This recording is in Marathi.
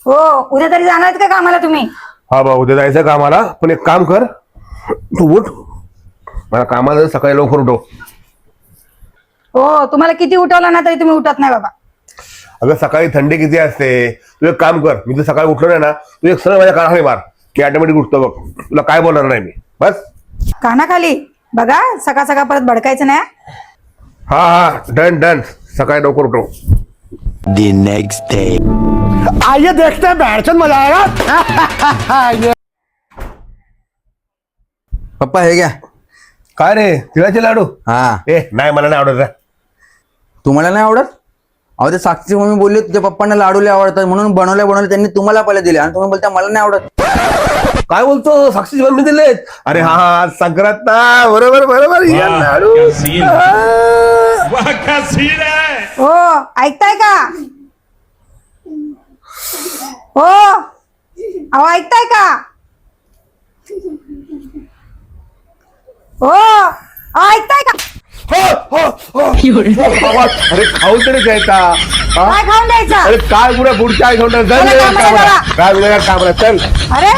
हो, उद्या तरी जाणार आहेत का कामाला तुम्ही? हा बा, उद्या जायचं कामाला. पण एक काम कर, तू उठ. मला कामाला जायचं, सकाळी लवकर उठव. हो, तुम्हाला किती उठवलं ना तरी तुम्ही उठत नाही बाबा. अगं सकाळी थंडी किती असते. तू एक काम कर, मी तर सकाळी उठलो नाही ना, तू एक सरळ माझ्या कानाखाली मार, की ऑटोमॅटिक उठतो बघ. तुला काय बोलणार नाही मी. बस. कानाखाली बघा, सकाळ सकाळ परत भडकायचं नाही. हा हा, डन डन. सकाळी लवकर उठव. The next day. आइए देखते हैं बैठन मजा आएगा. पप्पा हे घ्या. काय रे, तिळाचे लाडू? हा, ए नाही, मला नाही आवडत रे. तुम्हाला नाही आवडत? अहो ते साक्षी मम्मी बोलली तुझ्या पप्पांना लाडू लय आवडतात म्हणून बनवले त्यांनी तुम्हाला पहिले दिले आणि तुम्ही बोलता मला नाही आवडत. काय बोलतो? साक्षी मी दिलेत. अरे हा हा, संक्रांत ना. बरोबर बरोबर. या लाडू. हो, ऐकताय का? हो, अहो ऐकताय का? हो, अहो ऐकताय का? हो हो हो. अरे खाऊ तरी द्यायचा. काय खाऊन द्यायचं? अरे काय पुढे पुढच्या आई मला कामाला काय कामाला चल. अरे